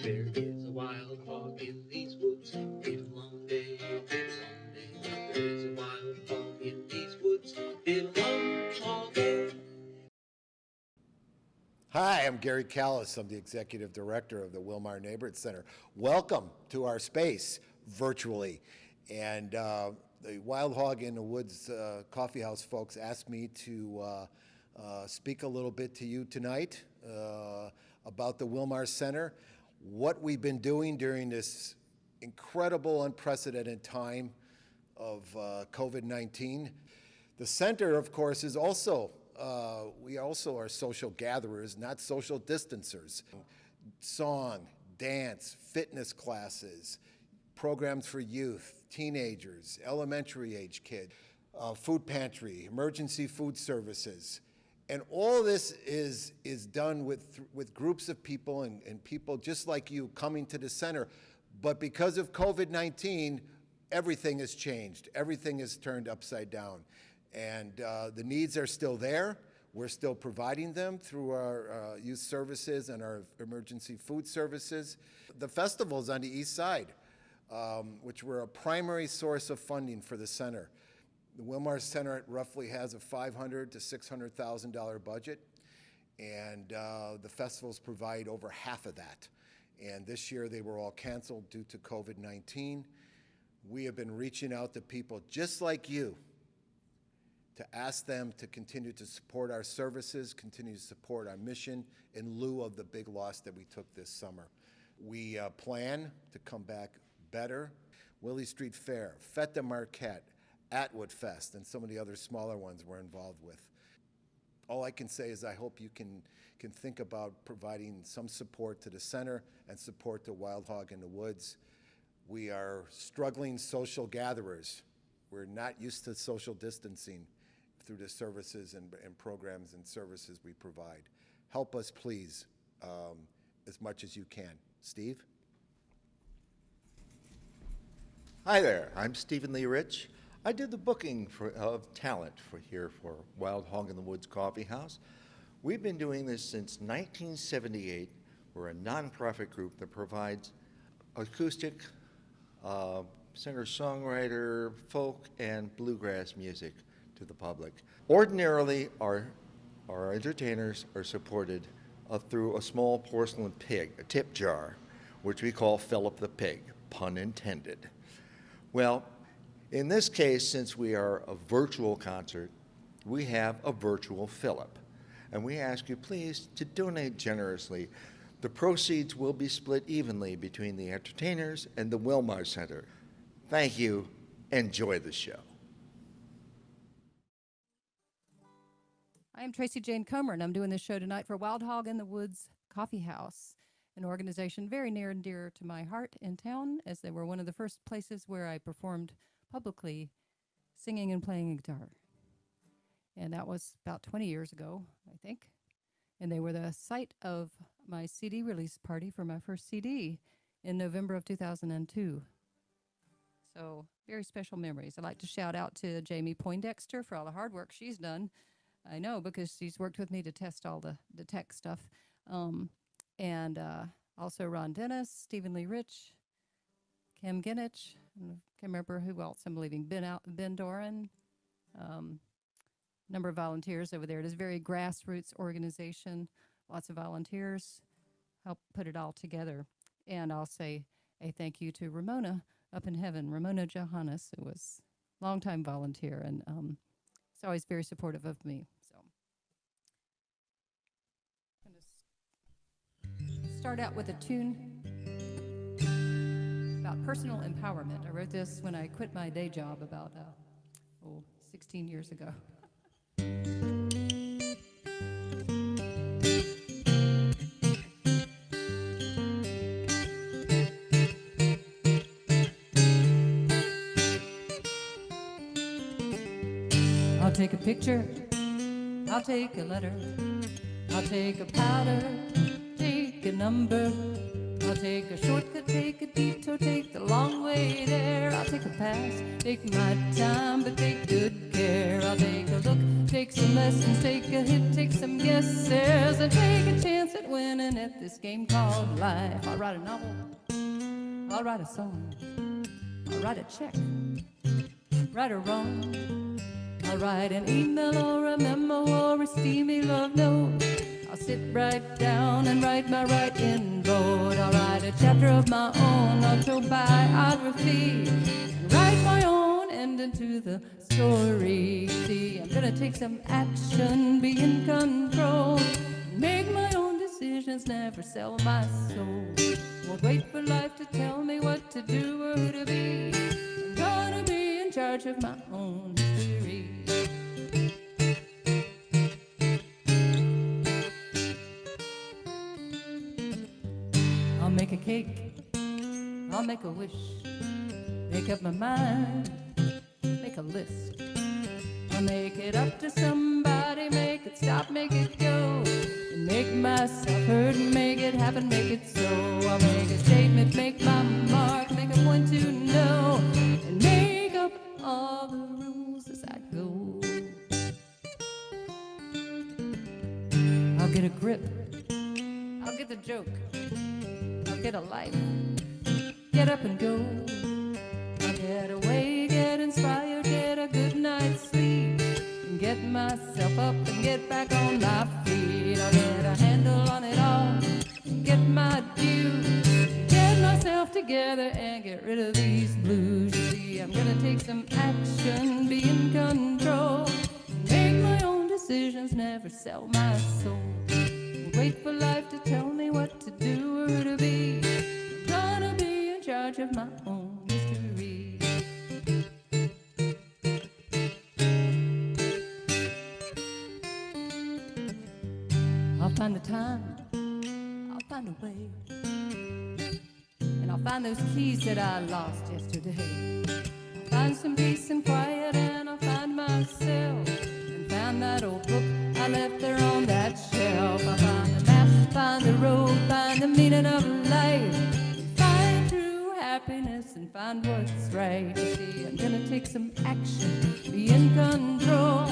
There is a wild hog in these woods. It's a long day, it's a long day. There is a wild hog in these woods. It's a long, long day. Hi, I'm Gary Callis. I'm the Executive Director of the Wilmar Neighborhood Center. Welcome to our space virtually. And the Wild Hog in the Woods Coffee House folks asked me to speak a little bit to you tonight about the Wilmar Center, what we've been doing during this incredible, unprecedented time of COVID-19. The center, of course, is also we also are social gatherers, not social distancers. Song, dance, fitness classes, programs for youth, teenagers, elementary age kids, food pantry, emergency food services. And all this is done with groups of people and people just like you coming to the center. But because of COVID-19, everything has changed. Everything is turned upside down. And the needs are still there. We're still providing them through our youth services and our emergency food services. The festivals on the east side, which were a primary source of funding for the center. The Wilmar Center roughly has a $500,000 to $600,000 budget, and the festivals provide over half of that. And this year they were all canceled due to COVID-19. We have been reaching out to people just like you to ask them to continue to support our services, continue to support our mission in lieu of the big loss that we took this summer. We plan to come back better. Willie Street Fair, Fête de Marquette, Atwood Fest, and some of the other smaller ones we're involved with. All I can say is I hope you can think about providing some support to the center and support to Wild Hog in the Woods. We are struggling social gatherers. We're not used to social distancing through the services and programs and services we provide. Help us, please, as much as you can. Steve? Hi there, I'm Stephen Lee Rich. I did the booking of talent for Wild Hog in the Woods Coffee House. We've been doing this since 1978. We're a nonprofit group that provides acoustic, singer-songwriter, folk, and bluegrass music to the public. Ordinarily, our entertainers are supported through a small porcelain pig, a tip jar, which we call Philip the Pig, pun intended. Well, in this case, since we are a virtual concert, we have a virtual Philip. And we ask you please to donate generously. The proceeds will be split evenly between the entertainers and the Wilmar Center. Thank you. Enjoy the show. I am Tracy Jane Comer, and I'm doing this show tonight for Wild Hog in the Woods Coffee House, an organization very near and dear to my heart in town, as they were one of the first places where I performed publicly singing and playing a guitar. And that was about 20 years ago, I think. And they were the site of my CD release party for my first CD in November of 2002. So very special memories. I'd like to shout out to Jamie Poindexter for all the hard work she's done. I know because she's worked with me to test all the tech stuff. And also Ron Dennis, Stephen Lee Rich, Kim Ginich, I can't remember who else I'm leaving, Ben Doran, number of volunteers over there. It is a very grassroots organization, lots of volunteers help put it all together. And I'll say a thank you to Ramona up in heaven, Ramona Johannes, who was a longtime volunteer and is always very supportive of me. So I'm going to start out with a tune about personal empowerment. I wrote this when I quit my day job about 16 years ago. I'll take a picture, I'll take a letter, I'll take a powder, take a number, I'll take a shortcut, take a detour, take the long way there. I'll take a pass, take my time, but take good care. I'll take a look, take some lessons, take a hit, take some guesses, and take a chance at winning at this game called life. I'll write a novel, I'll write a song, I'll write a check, right or wrong. I'll write an email or a memo or a steamy love note. I'll sit right down and write my write-in vote. I'll write a chapter of my own autobiography and write my own ending to the story. See, I'm gonna take some action, be in control, make my own decisions, never sell my soul. Won't wait for life to tell me what to do or who to be. I'm gonna be in charge of my own history. I'll make a cake, I'll make a wish, make up my mind, make a list. I'll make it up to somebody, make it stop, make it go, and make myself heard and make it happen, make it so. I'll make a statement, make my mark, make a point to know, and make up all the rules as I go. I'll get a grip, I'll get the joke, I'll get a life, get up and go. I'll get away, get inspired, get a good night's sleep, and get myself up and get back on my feet. I'll get a handle on it all, get my due, get myself together and get rid of these blues. You see, I'm gonna take some action, be in control, make my own decisions, never sell my soul. Wait for life to tell me what to do or who to be. I'm gonna be in charge of my own history. I'll find the time, I'll find a way, and I'll find those keys that I lost yesterday. I'll find some peace and quiet, and I'll find myself, and find that old book I left there on that shelf. I'll find the map, find the road, find the meaning of life, find true happiness and find what's right. You see, I'm gonna take some action, be in control,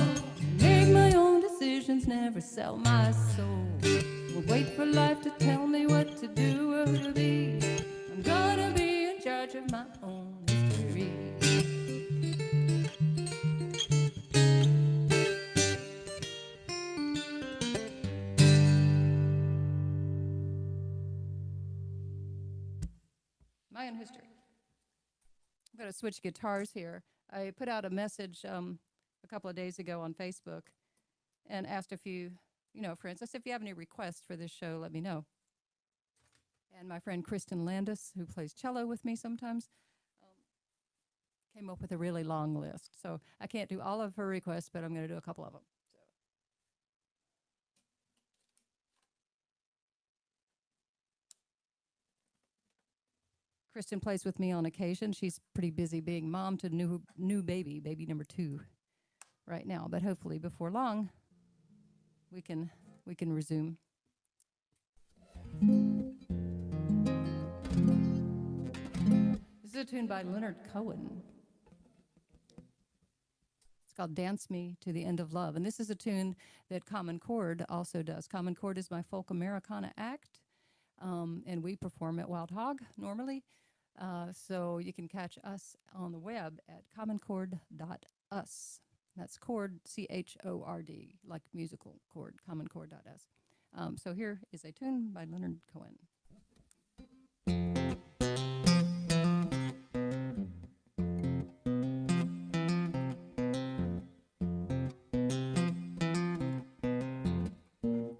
make my own decisions, never sell my soul. Won't wait for life to tell me what to do or who to be. I'm gonna be in charge of my own history. My own history. I'm going to switch guitars here. I put out a message a couple of days ago on Facebook and asked a few, friends. I said, if you have any requests for this show, let me know. And my friend Kristen Landis, who plays cello with me sometimes, came up with a really long list. So I can't do all of her requests, but I'm going to do a couple of them. Kristen plays with me on occasion. She's pretty busy being mom to new baby number 2 right now. But hopefully before long, we can resume. This is a tune by Leonard Cohen. It's called Dance Me to the End of Love. And this is a tune that Common Chord also does. Common Chord is my folk Americana act, and we perform at Wild Hog normally. So you can catch us on the web at commonchord.us. That's chord, C-H-O-R-D, like musical chord, commonchord.us. So here is a tune by Leonard Cohen.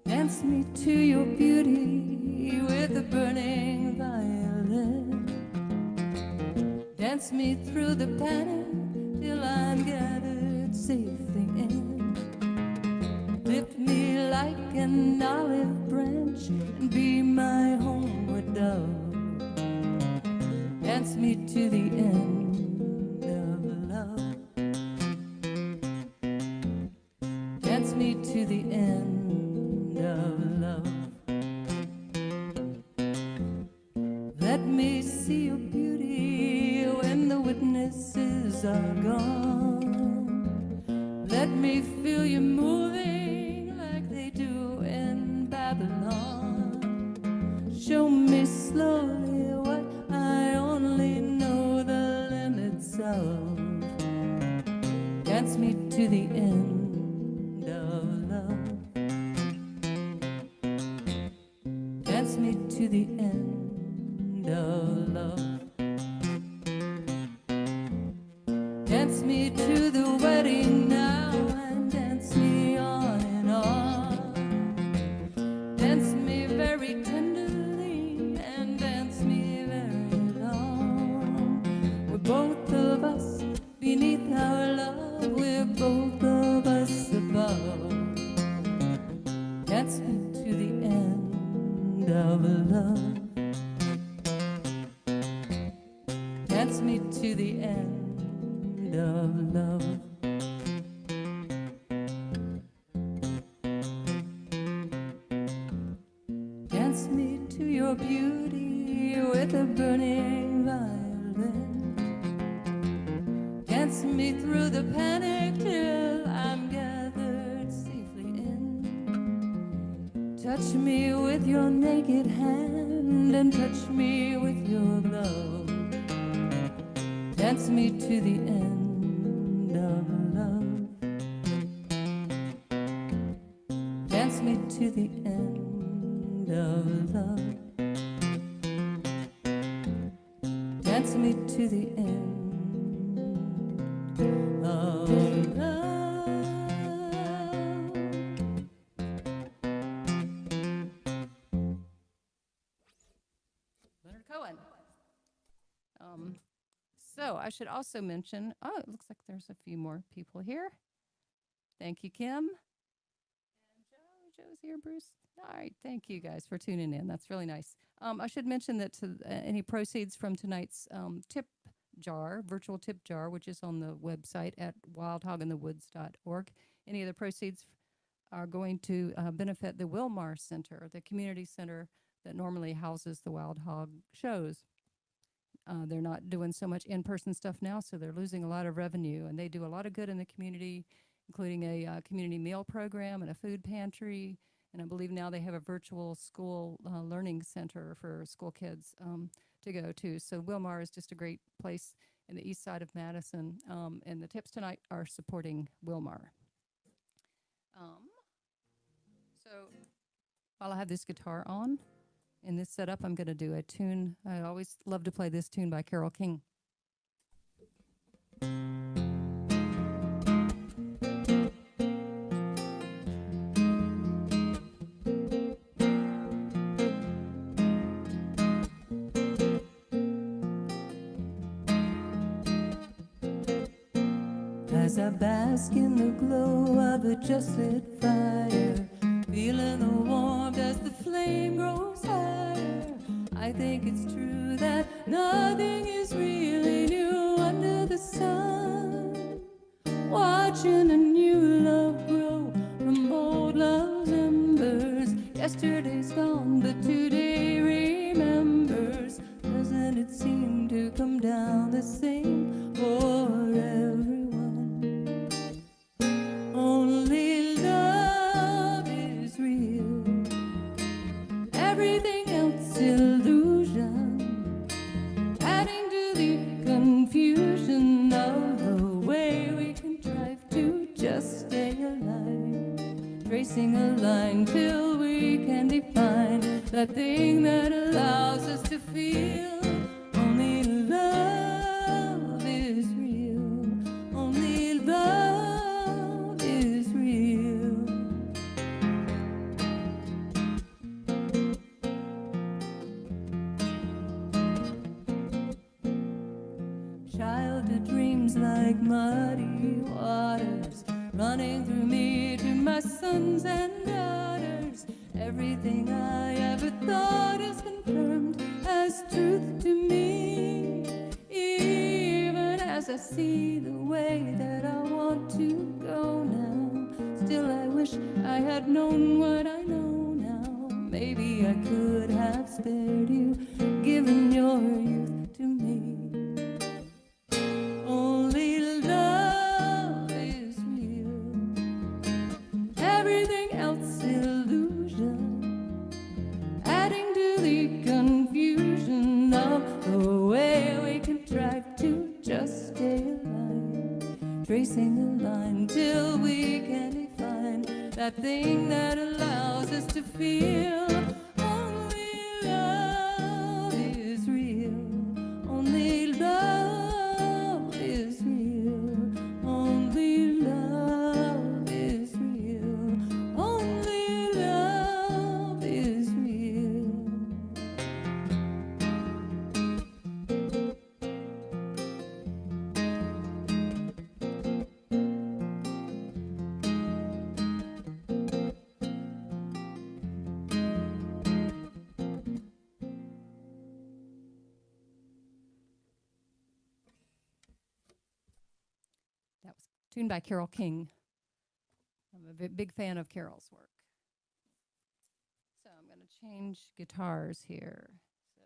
Dance me to your beauty with a burning violin. Dance me through the panic till I'm gathered safely in. Lift me like an olive branch and be my homeward dove. Dance me to the end of love. Dance me to the end of love. me see your beauty when the witnesses are gone. Let me feel you moving like they do in Babylon. Show me slowly what I only know the limits of. Dance me to the end of love. Dance me to the end of love. Dance me to the wedding now and dance me on and on. Dance me very tenderly and dance me very long. We're both of us beneath our love, we're both of us above. Dance me to the end of love. Dance me to the end of love. Dance me to your beauty with a burning violin. Dance me through the panic till I'm gathered safely in. Touch me with your naked hand and touch me with your glove. Dance me to the end of love. Dance me to the end of love. Dance me to the end of love. Leonard Cohen. So I should also mention, oh, it looks like there's a few more people here. Thank you, Kim. And Joe's here, Bruce. All right, thank you guys for tuning in. That's really nice. I should mention that any proceeds from tonight's tip jar, virtual tip jar, which is on the website at wildhoginthewoods.org, any of the proceeds are going to benefit the Wilmar Center, the community center that normally houses the Wild Hog shows. They're not doing so much in-person stuff now, so they're losing a lot of revenue, and they do a lot of good in the community, including a community meal program and a food pantry, and I believe now they have a virtual school learning center for school kids to go to. So Wilmar is just a great place in the east side of Madison, and the tips tonight are supporting Wilmar. So while I have this guitar on, in this setup, I'm going to do a tune. I always love to play this tune by Carole King. As I bask in the glow of a just lit fire, feeling the warmth as the flame grows higher, I think it's true that nothing is really new under the sun. Watching a new love grow from old love's embers. Yesterday's gone, but today remembers. Doesn't it seem to come down the same for everyone? Only love is real. Everything else illusion, adding to the confusion of the way we contrive to just stay alive, tracing a line till we can define that thing that allows us to feel. Only love is real. Only love is real. Childhood dreams like muddy waters running through me to my sons and daughters. Everything I ever thought is confirmed as truth to me. Even as I see the way that I want to go now, still I wish I had known what I know now. Maybe I could have spared you, given your youth to me. Only love is real, everything else illusion, adding to the confusion of the way we contrive to just stay alive, tracing a line till we can define that thing that allows us to feel. Only love is real, only love is real, only love is real, only love is real. That was tuned by Carole King. I'm a big fan of Carol's work. So I'm going to change guitars here. So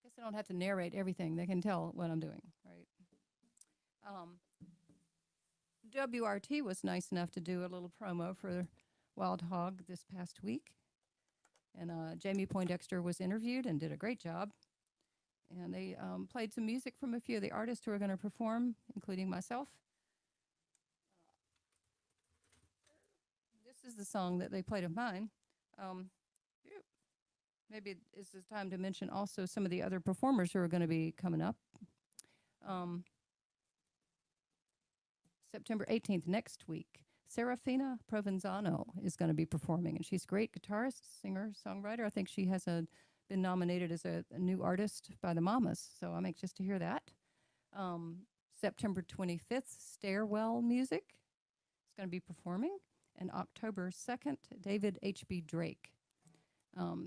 guess I don't have to narrate everything. They can tell what I'm doing, right? WRT was nice enough to do a little promo for Wild Hog this past week. And Jamie Poindexter was interviewed and did a great job. And they played some music from a few of the artists who are going to perform, including myself. This is the song that they played of mine. Maybe it's the time to mention also some of the other performers who are going to be coming up. September 18th, next week, Serafina Provenzano is going to be performing, and she's a great guitarist, singer, songwriter. I think she has been nominated as a new artist by the Mamas, so I'm anxious to hear that. September 25th, Stairwell Music is going to be performing, and October 2nd, David H.B. Drake.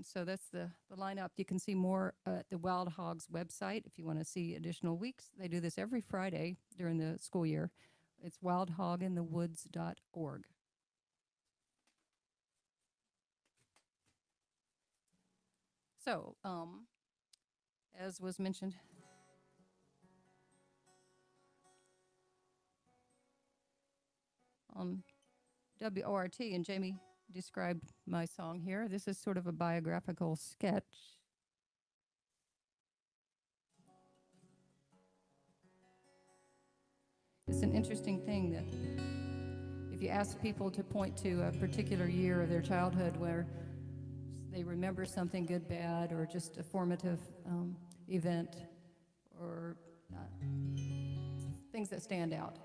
So that's the lineup. You can see more at the Wild Hogs website if you want to see additional weeks. They do this every Friday during the school year. It's wildhoginthewoods.org. So, as was mentioned, on WORT, and Jamie described my song here. This is sort of a biographical sketch. It's an interesting thing that if you ask people to point to a particular year of their childhood where they remember something good, bad, or just a formative event, or things that stand out,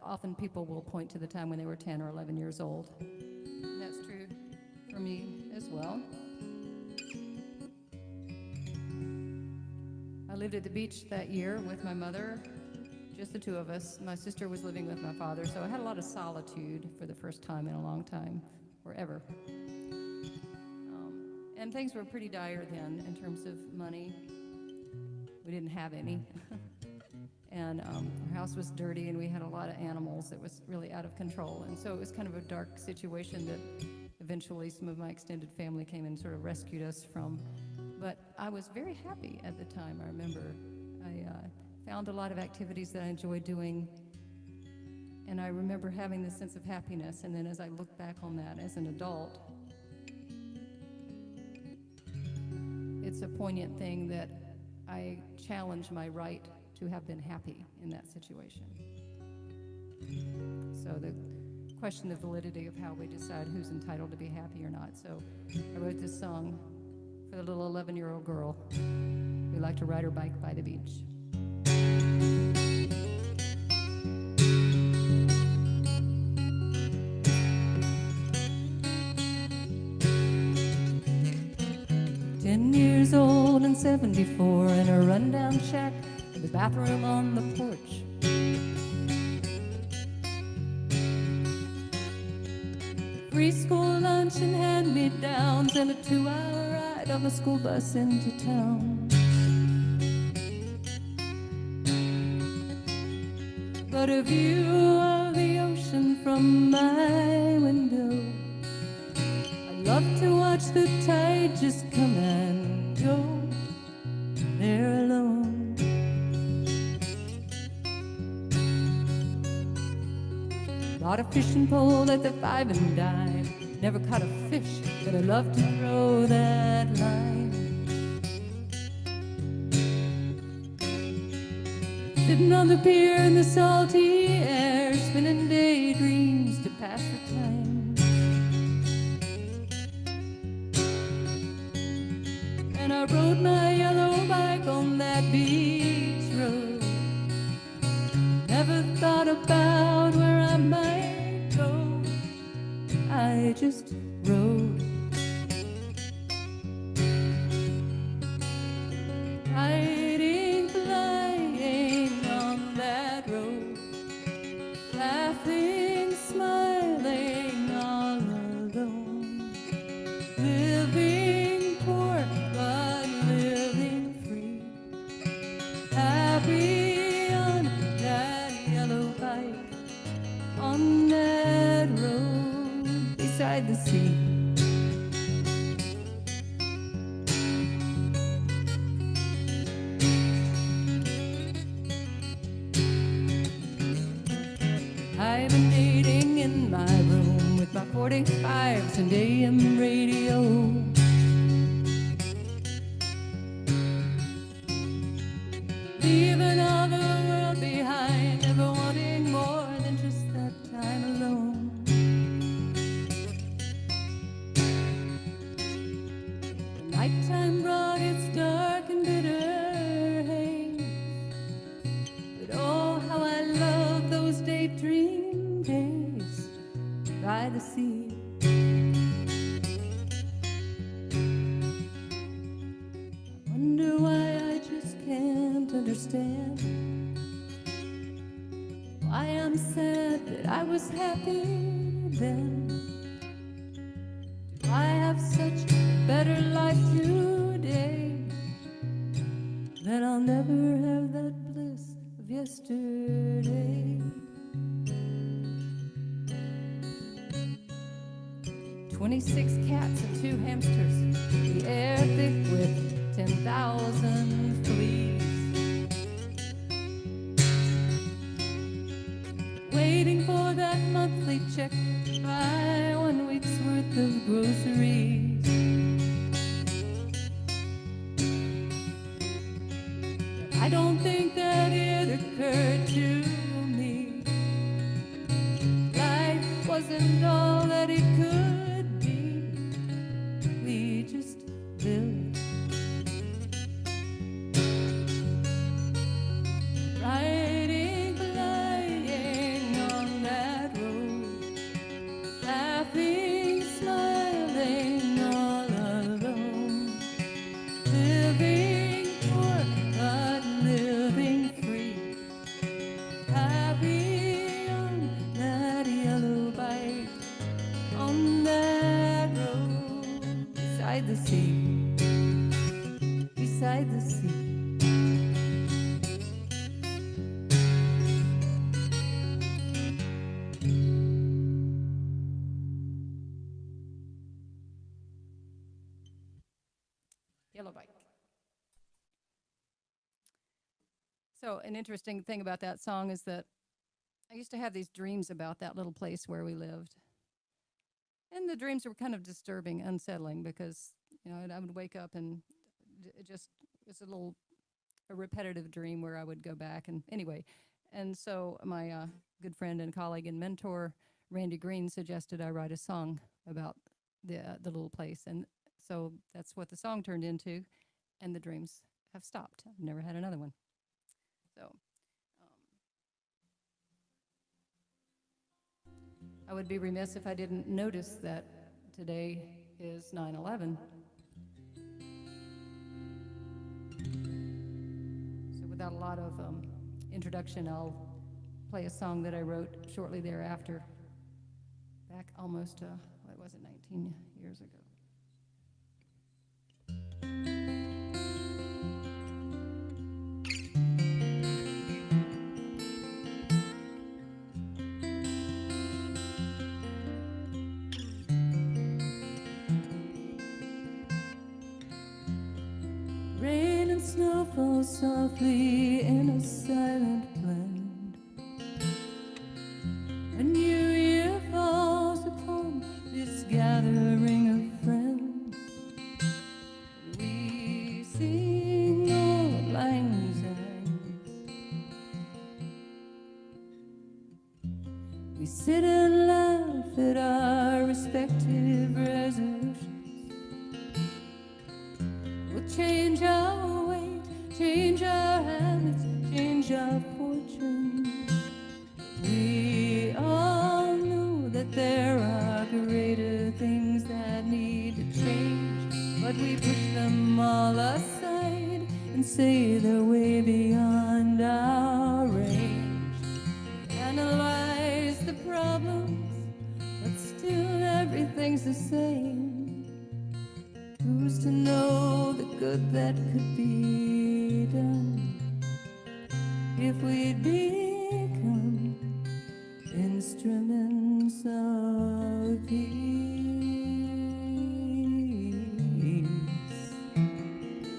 often people will point to the time when they were 10 or 11 years old. And that's true for me as well. I lived at the beach that year with my mother, just the two of us. My sister was living with my father, so I had a lot of solitude for the first time in a long time, or ever. And things were pretty dire then in terms of money. We didn't have any. And our house was dirty, and we had a lot of animals that was really out of control. And so it was kind of a dark situation that eventually some of my extended family came and sort of rescued us from. But I was very happy at the time, I remember. I found a lot of activities that I enjoyed doing, and I remember having this sense of happiness. And then as I look back on that as an adult, it's a poignant thing that I challenge my right to have been happy in that situation. So the question of validity of how we decide who's entitled to be happy or not. So I wrote this song for the little 11-year-old girl who liked to ride her bike by the beach. 10 years old and 74 in a rundown shack with a bathroom on the porch. Free school lunch and hand-me-downs and a 2-hour ride on the school bus into town. But a view of the ocean from my window love to watch the tide just come and go there alone. Bought a fishing pole at the 5 and dime. Never caught a fish, but I love to throw that line. Sitting on the pier in the salty air, spinning daydreams to pass the time. And I rode my yellow bike on that beach road. Never thought about where I might go. I just rode. Riding, flying on that road, laughing, smiling, all alone. Living poor, but living free. Happy on that yellow bike, on that road beside the sea. I've been dating in my room with my 45s and AM radio. Leaving all the world behind, never wanting more than just that time alone. The nighttime brought its dark and bitter haze, but oh, how I love those daydream days by the sea. I wonder why I just can't understand why I'm sad that I was happy then. Do I have such better life today that I'll never have that bliss of yesterday? 26 cats and 2 hamsters, the air thick with 10,000 fleas. Waiting for that monthly check to buy 1 week's worth of groceries. But I don't think that it occurred to me life wasn't all that it could be. We just lived. Riding, flying on that road, laughing, smiling, all alone. Living poor, but living free. Happy on that yellow bike, on that road, beside the sea, beside the sea. Yellow bike. So an interesting thing about that song is that I used to have these dreams about that little place where we lived. And the dreams were kind of disturbing, unsettling, because, you know, I would wake up and it just was a repetitive dream where I would go back. And anyway, and so my good friend and colleague and mentor, Randy Green, suggested I write a song about the little place. And so that's what the song turned into, and the dreams have stopped. I've never had another one. So I would be remiss if I didn't notice that today is 9/11. So without a lot of introduction, I'll play a song that I wrote shortly thereafter, back almost, 19 years ago. and snow falls softly in a silent blend. A new year falls upon this gathering of friends. We sing old lang syne. We sit and laugh at our respective resolutions. We'll change our weight, change our habits, change our fortunes. We all know that there are greater things that need to change, but we push them all aside and say they're way beyond our range. Analyze the problems, but still everything's the same. Who's to know the good that could be done if we'd become instruments of peace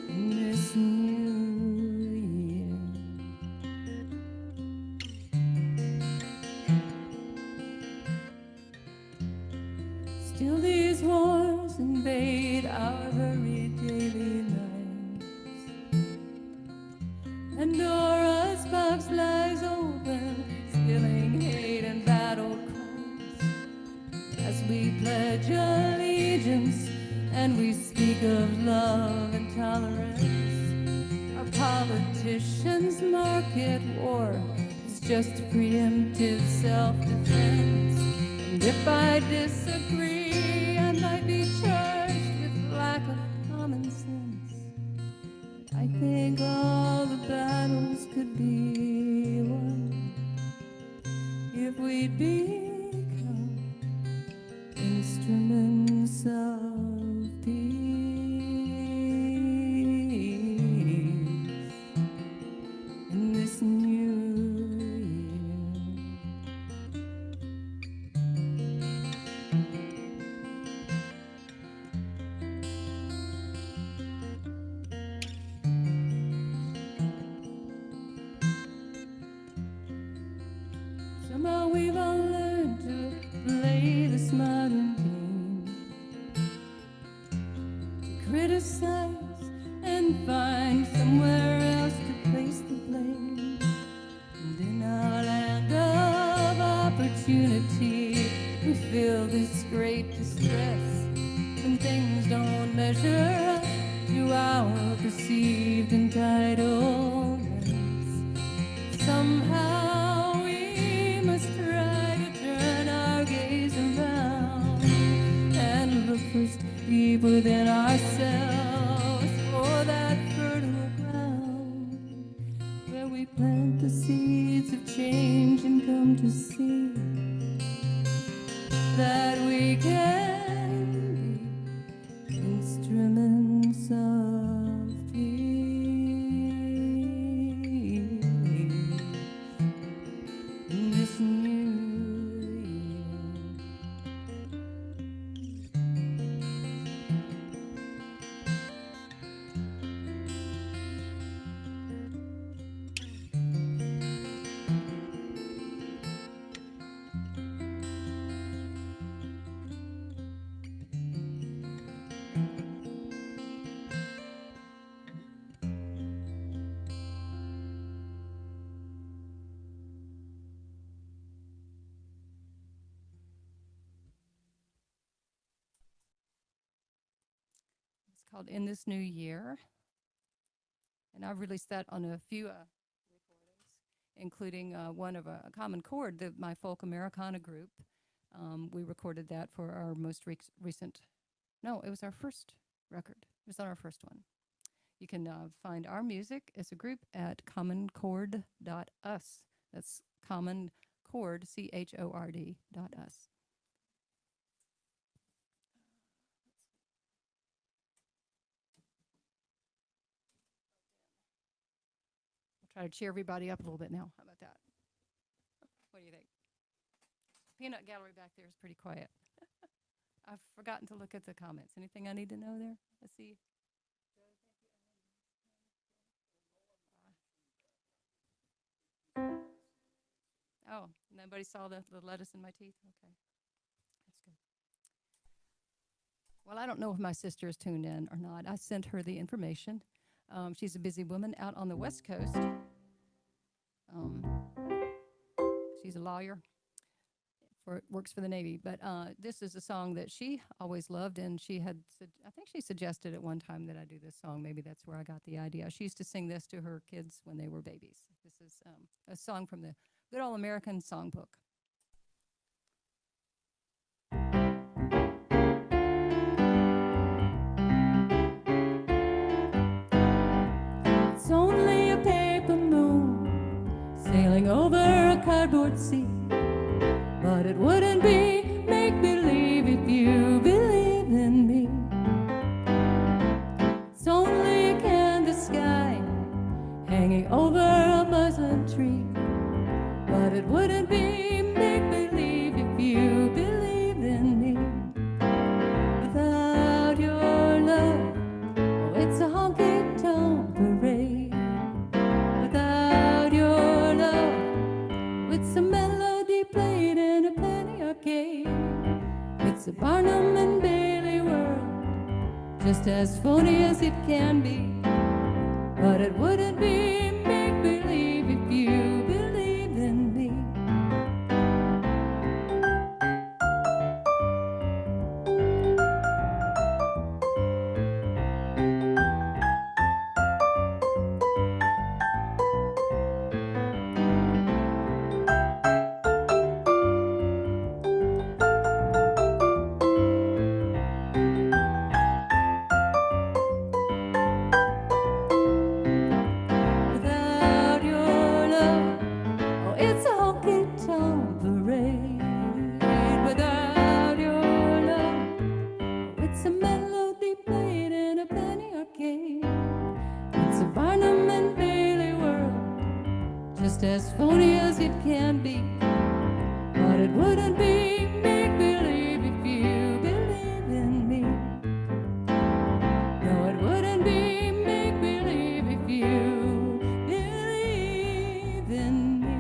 in this new year? Still these wars invade our hurried daily lives. Pandora's box lies open, spilling hate and battle cries. As we pledge allegiance and we speak of love and tolerance, our politicians market war as just preemptive self-defense. And if I disagree, I might be charged with lack of common sense. I think all the battles could be won if we'd become instruments of peace in this new year. Somehow we've all learned to play this modern game, to criticize and find somewhere else to place the blame. And in our land of opportunity, we feel this great distress when things don't measure up to our perceived entitlements. Somehow we must try to turn our gaze around and look first deep within ourselves for that fertile ground where we plant the seeds of change and come to see that we can be instruments of peace in this new year. It's called In This New Year. And I've released that on a few recordings, including one of a Common Chord, my folk Americana group. We recorded that for our most recent, no, it was our first record. It was on our first one. You can find our music as a group at commonchord.us. That's Common Chord, CHORD.us. Try to cheer everybody up a little bit now. How about that? What do you think? Peanut gallery back there is pretty quiet. I've forgotten to look at the comments. Anything I need to know there? Let's see. Oh, nobody saw the lettuce in my teeth? Okay, that's good. Well, I don't know if my sister is tuned in or not. I sent her the information. She's a busy woman out on the West Coast. Um, she's a lawyer, works for the Navy. But this is a song that she always loved, and she had, I think she suggested at one time that I do this song. Maybe that's where I got the idea. She used to sing this to her kids when they were babies. This is a song from the Good Old American Songbook. It's only a paper moon sailing over a cardboard sea, but it wouldn't be make-believe if you believe in me. It's only a candy sky hanging over a muslin tree, but it wouldn't be make-believe if you believe in me. Without your love, oh, it's a honky-tonk parade. Without your love, it's a melody played in a penny arcade. It's a Barnum and Bailey world, just as phony as it can be, but it wouldn't be make-believe if you believe in me. Without your love, oh, it's a honky-tonk parade. Without your love, oh, it's a melody played in a penny arcade. It's a Barnum and Bailey world, just as phony as it can be, but it wouldn't be make-believe if you believe in me. No, it wouldn't be make-believe if you believe in me.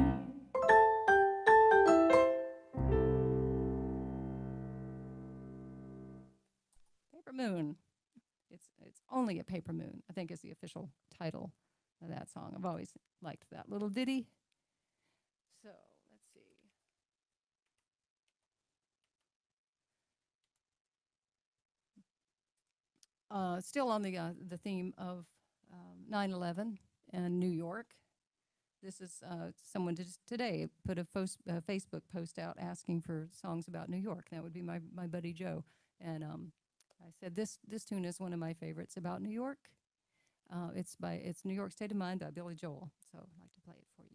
Paper Moon. It's only a paper moon, I think is the official title of that song. I've always liked that little ditty. So let's see. Still on the theme of 9/11 and New York. This is someone just today put a Facebook post out asking for songs about New York. That would be my buddy Joe, and I said this tune is one of my favorites about New York. It's New York State of Mind by Billy Joel. So I'd like to play it for you.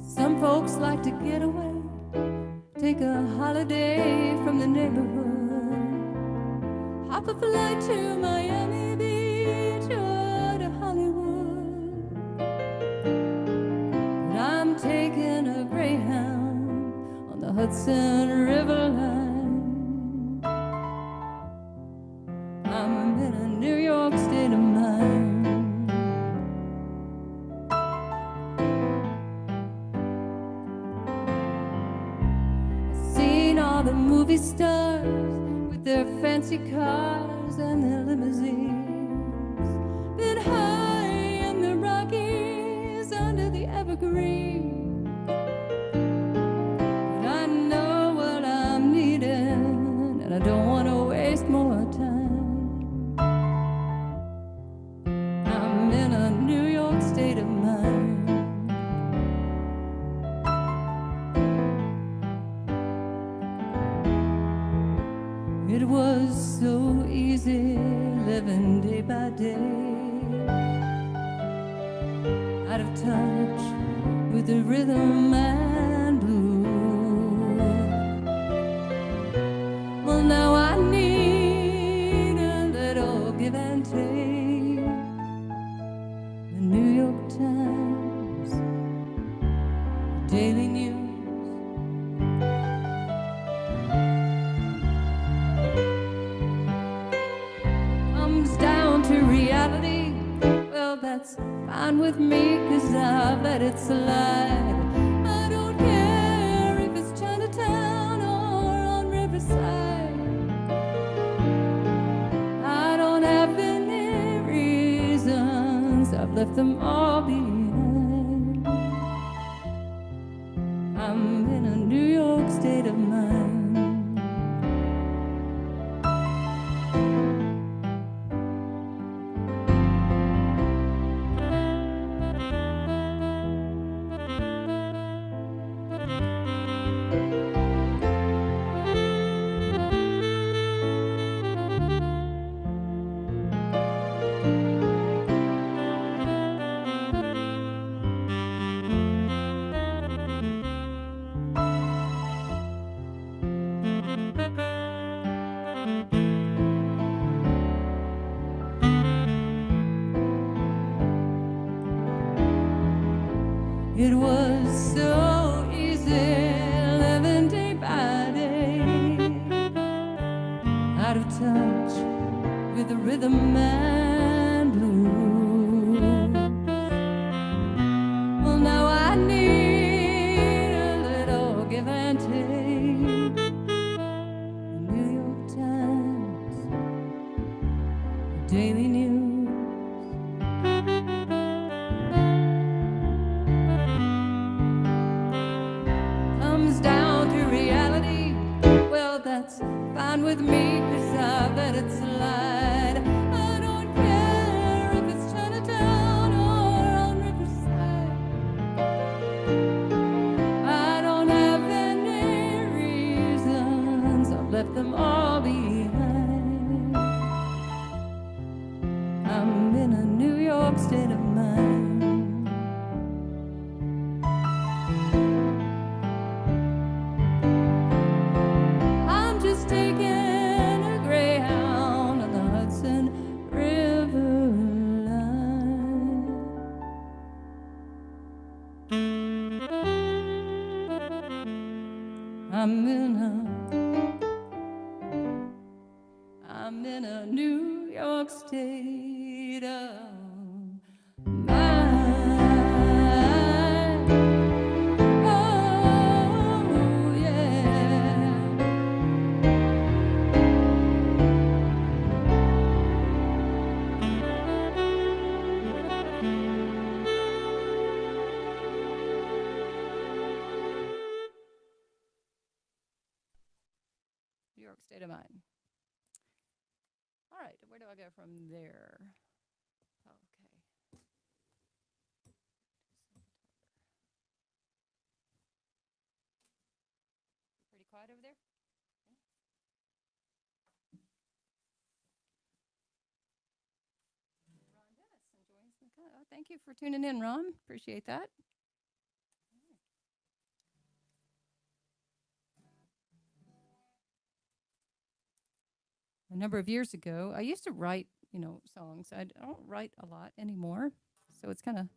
Some folks like to get away, take a holiday from the neighborhood, hop a flight to Miami Beach or to Hollywood. But I'm taking a Greyhound on the Hudson River line. I'm in a New York state of mind. All the movie stars with their fancy cars and their limousines, been high in the Rockies under the evergreen. But I know what I living day by day, out of touch with the rhythm and blues. Well, now I need a little give and take. The New York Times, the Daily News, comes down to reality. Well, that's fine with me, 'cause I've let it slide. I don't care if it's Chinatown or on Riverside. I don't have any reasons, I've left them all behind. I'm in a New York state of mind. It was so easy living day by day, out of touch with the rhythm and blues. Well, now I need a little give and take. The New York Times, the Daily News, down to reality. Well, that's fine with me, 'cause I've let it slide. I don't care if it's Chinatown or on Riverside. I don't have any reasons, I've left them all behind. I'm in a New York state of mind. Taking a Greyhound on the Hudson River line. I'm in a New York state of mind. Oh, yeah. New York state of mind. All right, where do I go from there? Okay. Pretty quiet over there? Ron Dennis enjoys the thank you for tuning in, Ron. Appreciate that. A number of years ago, I used to write, songs. I don't write a lot anymore, so it's kind of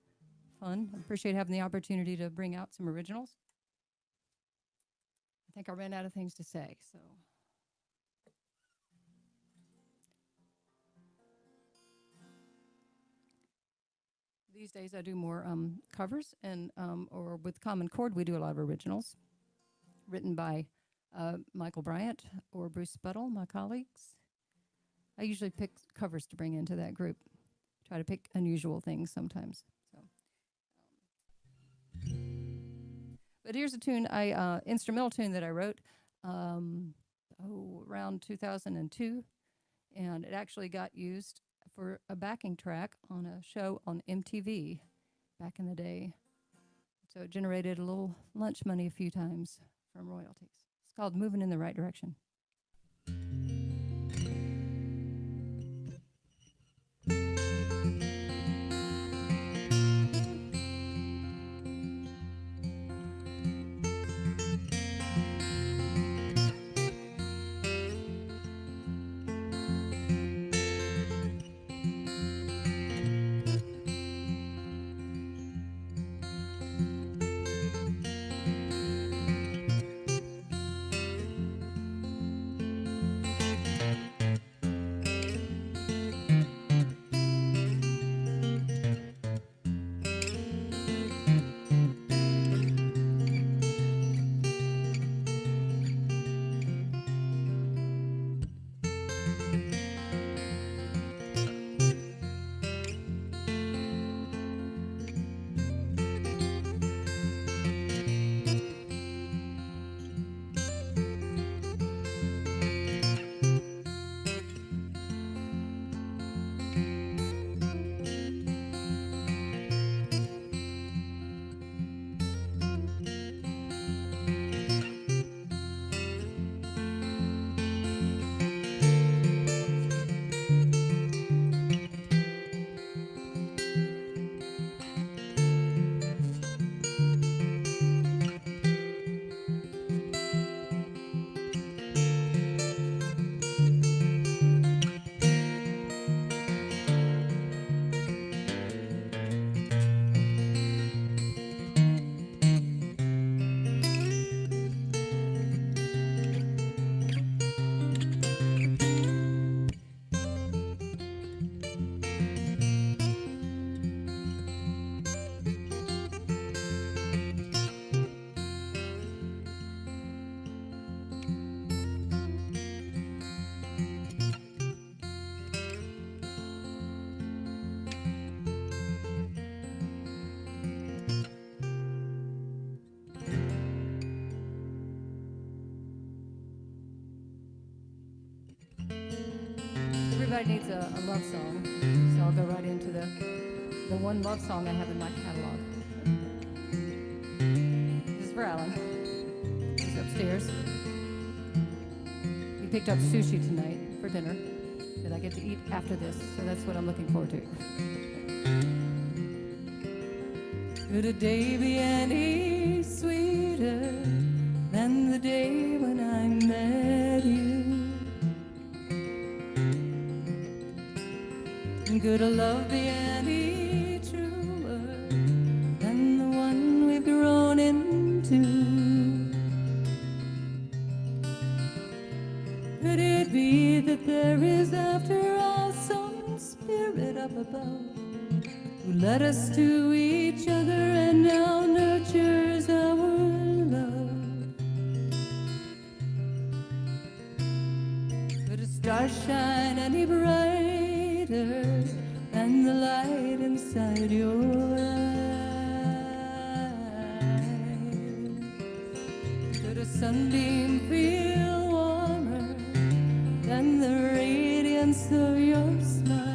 fun. I appreciate having the opportunity to bring out some originals. I think I ran out of things to say, so. These days I do more covers, and or with Common Chord we do a lot of originals written by Michael Bryant or Bruce Sputtle, my colleagues. I usually pick covers to bring into that group. Try to pick unusual things sometimes. So, but here's a tune, instrumental tune that I wrote around 2002, and it actually got used for a backing track on a show on MTV back in the day. So it generated a little lunch money a few times from royalties. It's called Moving in the Right Direction. tonight needs a love song, so I'll go right into the one love song I have in my catalog. This is for Alan. He's upstairs. He picked up sushi tonight for dinner that I get to eat after this, so that's what I'm looking forward to. Could a day be any sweeter than the day when I met you? And could a love be any truer than the one we've grown into? Could it be that there is after all some spirit up above who led us to each other and now nurtures our love? Could a star shine any brighter than the light inside your eyes? Could a sunbeam feel warmer than the radiance of your smile?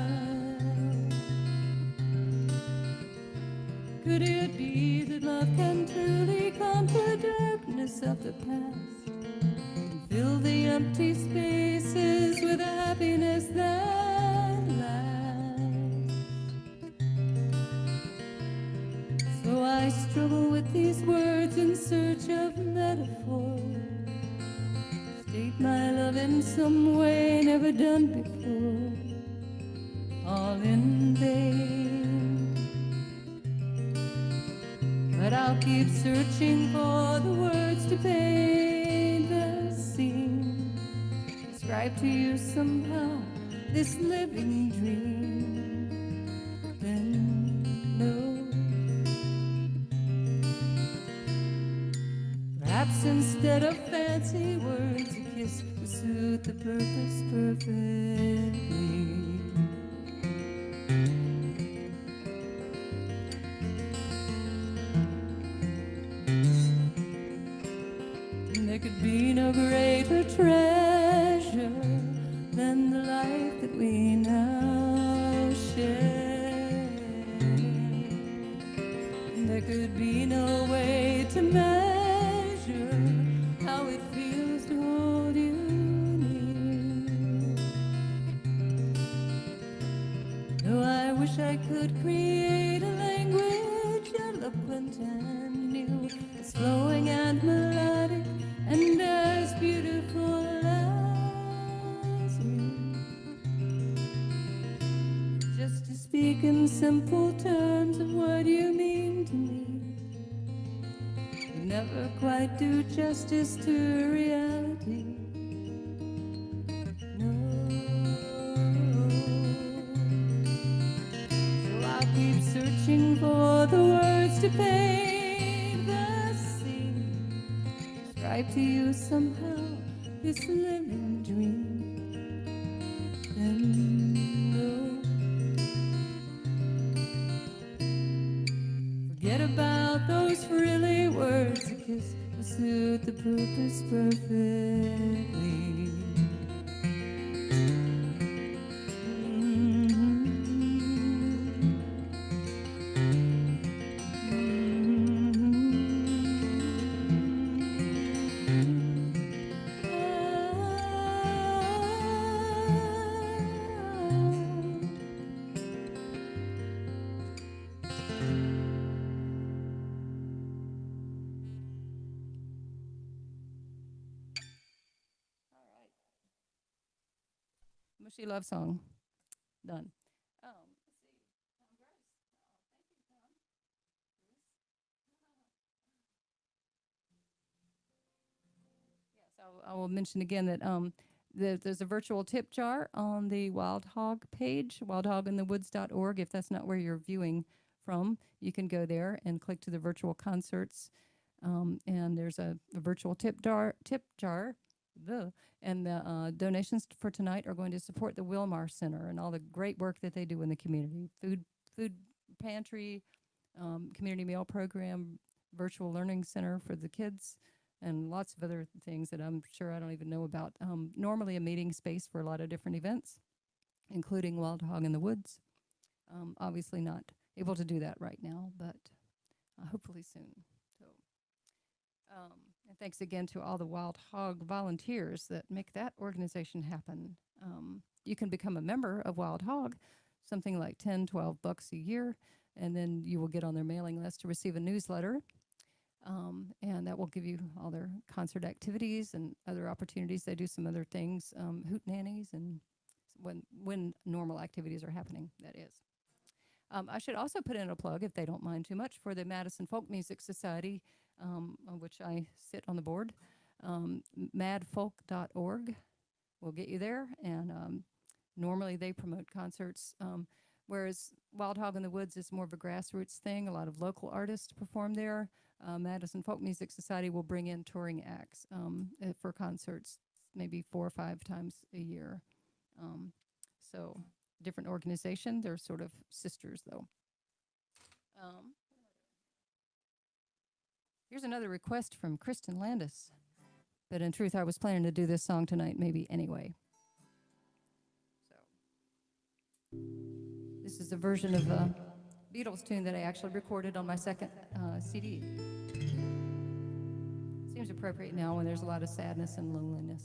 Could it be that love can truly conquer darkness of the past and fill the empty spaces with a happiness that lasts? So I struggle with these words in search of metaphor, state my love in some way never done before, all in vain. But I'll keep searching for the words to paint the scene, describe to you somehow this living dream. Then know, perhaps instead of fancy words, a kiss will suit the purpose perfectly. There could be no greater treasure than the life that we now share. There could be no way to measure how it feels to hold you near. Though I wish I could create a language eloquent and new, as flowing and melodic and as beautiful as you. Just to speak in simple terms of what you mean to me would never quite do justice to reality. No. So I'll keep searching for the words to paint the scene, describe to you somehow this living dream. Then know, forget about those frilly words, a kiss will suit the purpose perfectly. Mushy love song. Done. Let's see. Tom Gross. Thank you, Tom. Yes, I will mention again that there's a virtual tip jar on the Wild Hog page, wildhoginthewoods.org. If that's not where you're viewing from, you can go there and click to the virtual concerts. And there's a virtual tip jar. And the donations for tonight are going to support the Wilmar Center and all the great work that they do in the community. Food pantry, community meal program, virtual learning center for the kids, and lots of other things that I'm sure I don't even know about. Normally a meeting space for a lot of different events. including Wild Hog in the Woods. Obviously not able to do that right now, but hopefully soon. So, and thanks again to all the Wild Hog volunteers that make that organization happen. You can become a member of Wild Hog, something like $10-12 a year, and then you will get on their mailing list to receive a newsletter. And that will give you all their concert activities and other opportunities. They do some other things, hoot nannies, and when normal activities are happening, that is. I should also put in a plug, if they don't mind too much, for the Madison Folk Music Society, on which I sit on the board. madfolk.org will get you there, and normally they promote concerts, whereas Wild Hog in the Woods is more of a grassroots thing. A lot of local artists perform there. Madison Folk Music Society will bring in touring acts for concerts maybe 4 or 5 times a year. So different organization. They're sort of sisters, though. Here's another request from Kristen Landis. But in truth, I was planning to do this song tonight maybe anyway. So this is a version of a Beatles tune that I actually recorded on my second CD. Seems appropriate now when there's a lot of sadness and loneliness.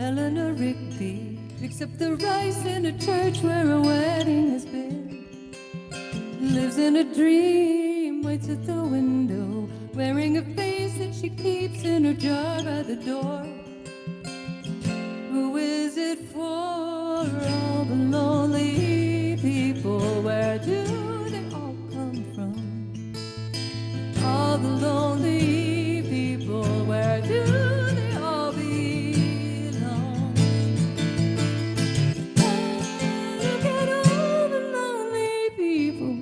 Eleanor Rigby picks up the rice in a church where a wedding has been. Lives in a dream, waits at the window, wearing a face that she keeps in her jar by the door. Who is it for? All the lonely people. Where do they all come from? All the lonely people. Where do they all belong? Oh, look at all the lonely people.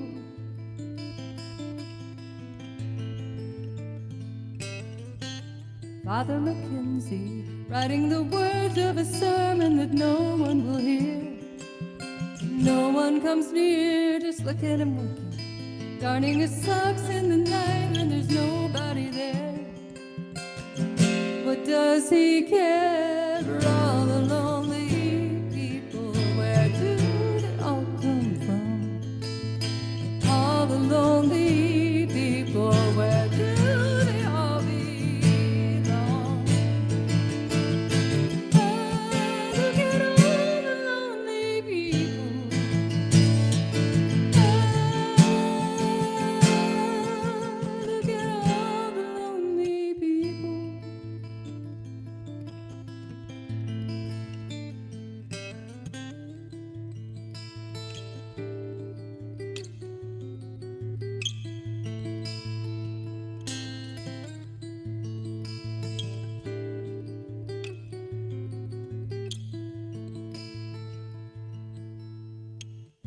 Father Mackenzie, writing the words of a sermon that no one will hear. No one comes near, just look at him working, darning his socks in the night when there's nobody there. What does he care for all the lonely people? Where do they all come from? All the lonely people, where do they all belong? Oh, look at all the lonely people. Oh, look at all the lonely people.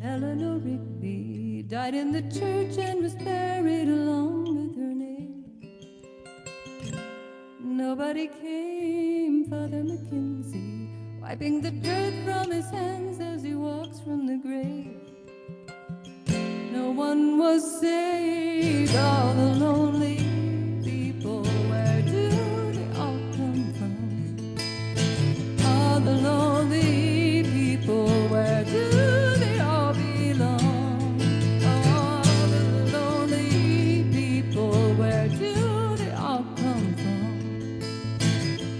Eleanor Rigby died in the church and was buried along with her name. Nobody came, Father Mackenzie, wiping the dirt from his hands as he walks from the grave. No one was saved, all the lonely people. Where do they all come from? All the lonely people, where do they all belong? All the lonely people, where do they all come from?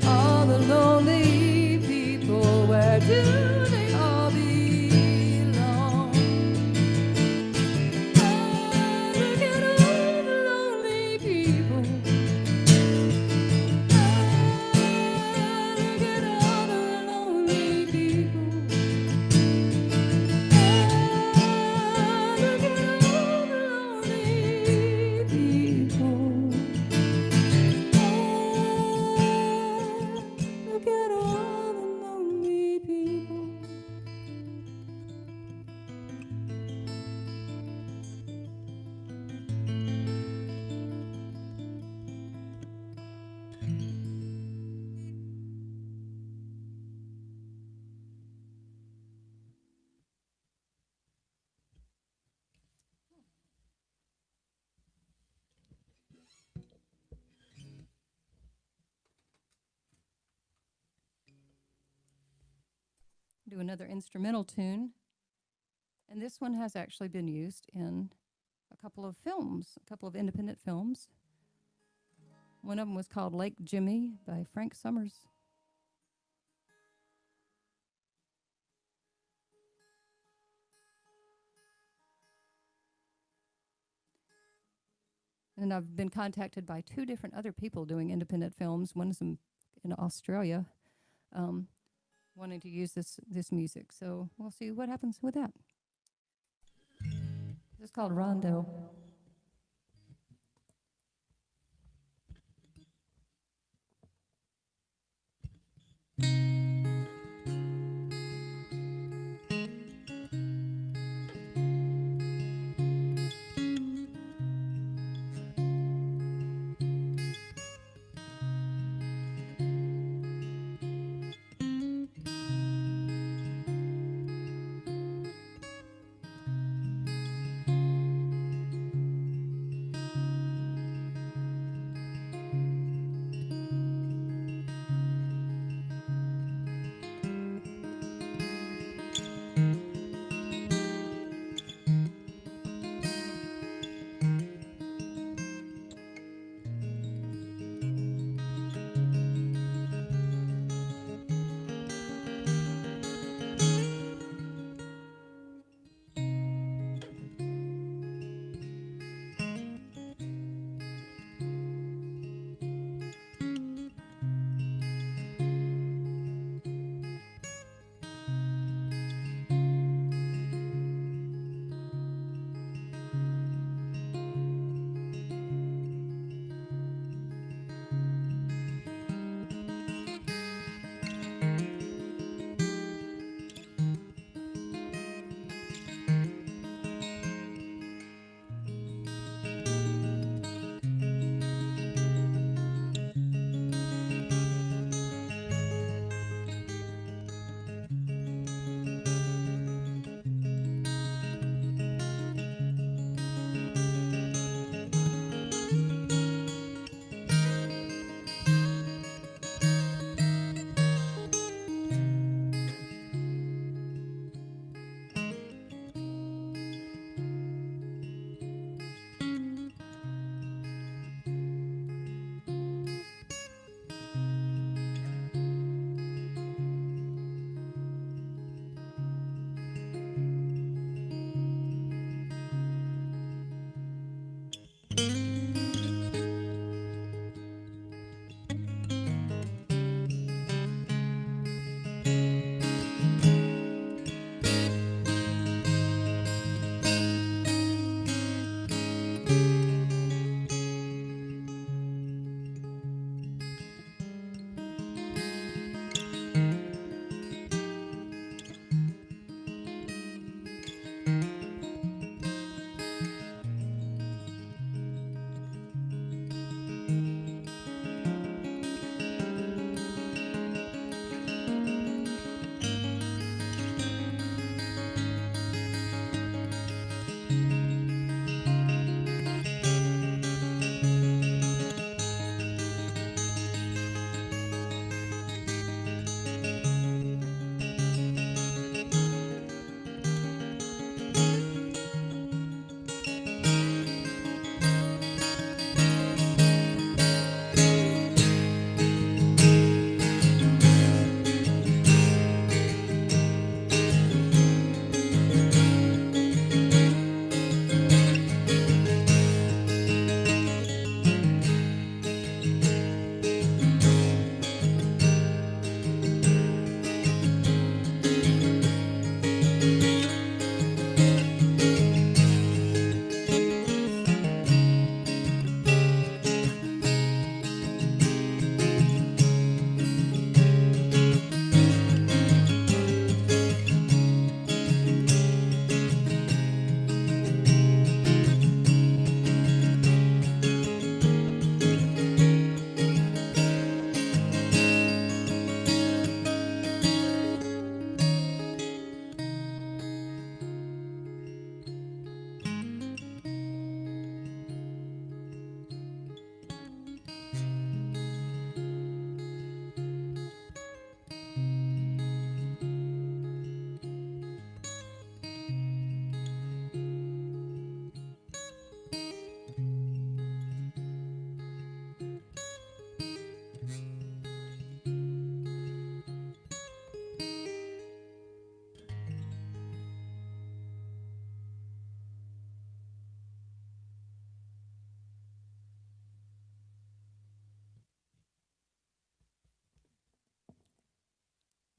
All the lonely people, where do they all belong? Oh, do another instrumental tune. And this one has actually been used in a couple of films, a couple of independent films. One of them was called Lake Jimmy by Frank Summers. And I've been contacted by 2 different other people doing independent films. One is in Australia, wanting to use this music. So we'll see what happens with that. This is called Rondo.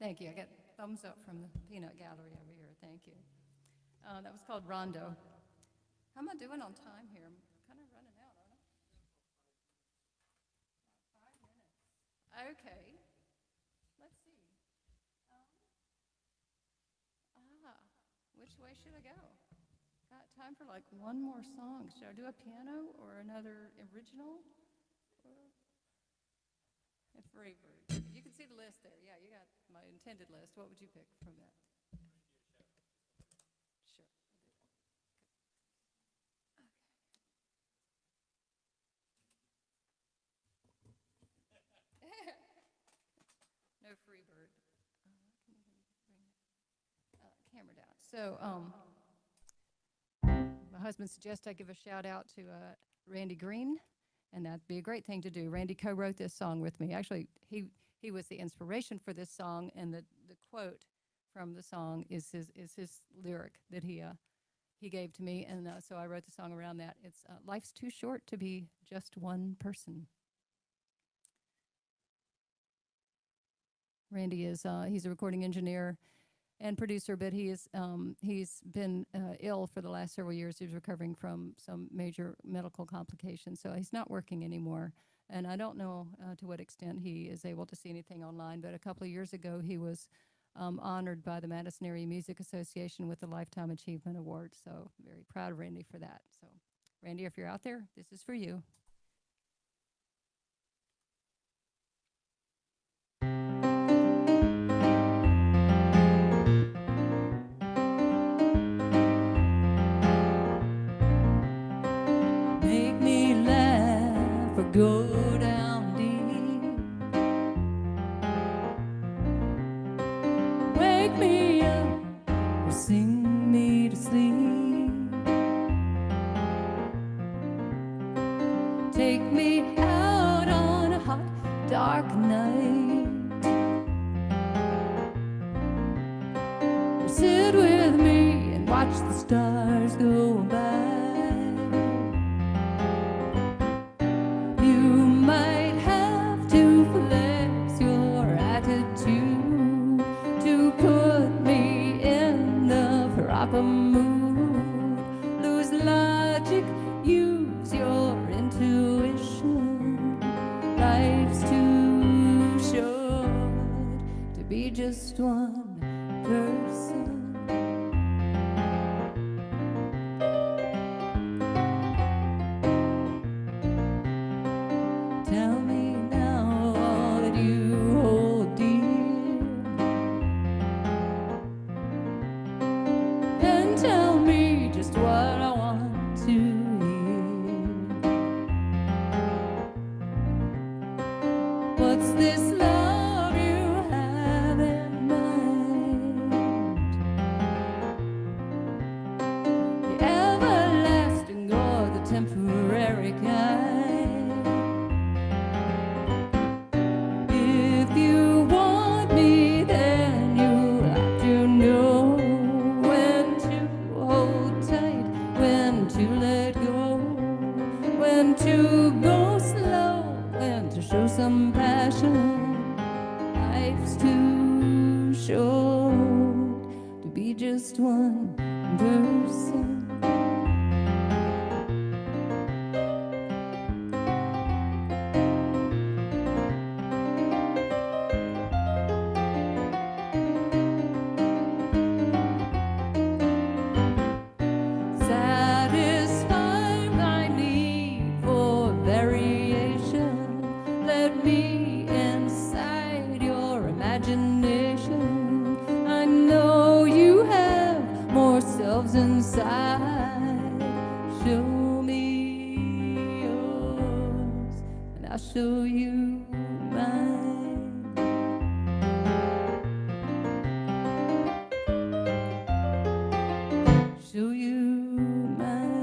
Thank you. I got thumbs up from the peanut gallery over here. Thank you. That was called Rondo. How am I doing on time here? I'm kind of running out, aren't I? 5 minutes. Okay. Let's see. Which way should I go? Got time for like one more song. Should I do a piano or another original? Or a free bird. You can see the list there. Yeah, you got my intended list. What would you pick from that? Sure. No free bird. Can you bring camera down? So, my husband suggests I give a shout out to Randy Green, and that'd be a great thing to do. Randy co-wrote this song with me. Actually, he was the inspiration for this song, and the quote from the song is his lyric that he gave to me, and so I wrote the song around that. It's life's too short to be just one person. Randy is he's a recording engineer and producer, but he's been ill for the last several years. He's recovering from some major medical complications, so he's not working anymore. And I don't know to what extent he is able to see anything online, but a couple of years ago he was honored by the Madison Area Music Association with the Lifetime Achievement Award. So very proud of Randy for that. So Randy, if you're out there, this is for you. Make me laugh or go down deep. Wake me up or sing me to sleep. Take me out on a hot, dark night. Or sit with me and watch the stars go by. You might have to flex your attitude to put me in the proper mood. Lose logic, use your intuition. Life's too short to be just one person. Tell me now all that you hold dear, and tell me just what I want to hear. What's this love you have in mind? The everlasting or the temporary kind? If you want me, then you have to know when to hold tight, when to let go, when to go slow, when to show some passion. Life's too short to be just one person. Satisfy my need for variation. Let me inside your imagination. I know you have more selves inside. Show me yours, and I'll show you mine. Show you mine.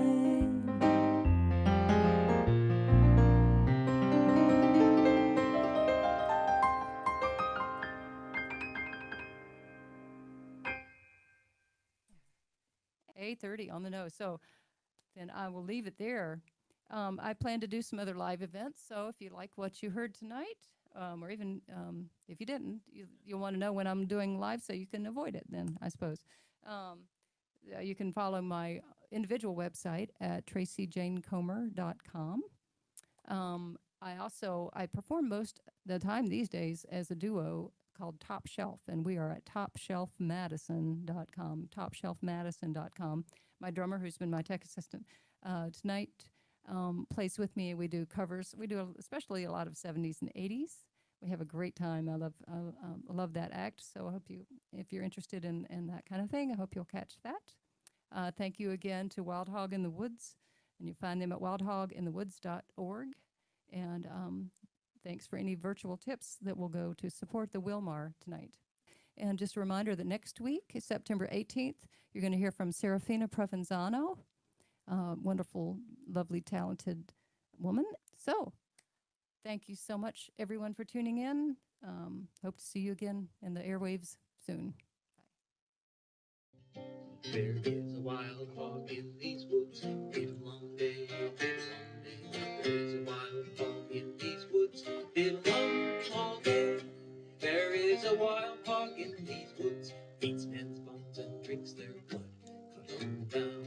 A:30 on the nose. So then I will leave it there. I plan to do some other live events. So if you like what you heard tonight, or even if you didn't, you'll want to know when I'm doing live so you can avoid it then, I suppose. You can follow my individual website at tracyjanecomer.com. I perform most the time these days as a duo called Top Shelf, and we are at topshelfmadison.com, topshelfmadison.com. My drummer, who's been my tech assistant tonight, plays with me. We do covers. We do especially a lot of 70s and 80s. We have a great time. I love that act. So I hope if you're interested in that kind of thing, I hope you'll catch that. Thank you again to Wild Hog in the Woods, and you find them at wildhoginthewoods.org. And thanks for any virtual tips that will go to support the Wilmar tonight. And just a reminder that next week, September 18th, you're going to hear from Serafina Provenzano, wonderful, lovely, talented woman. So thank you so much, everyone, for tuning in. Hope to see you again in the airwaves soon. There is a wild hog in these woods. It's a long day, it's a long day. There is a wild hog in these woods. It's a long, long day. There is a wild hog in these woods. Eats men's bones and drinks their blood. Cut on down.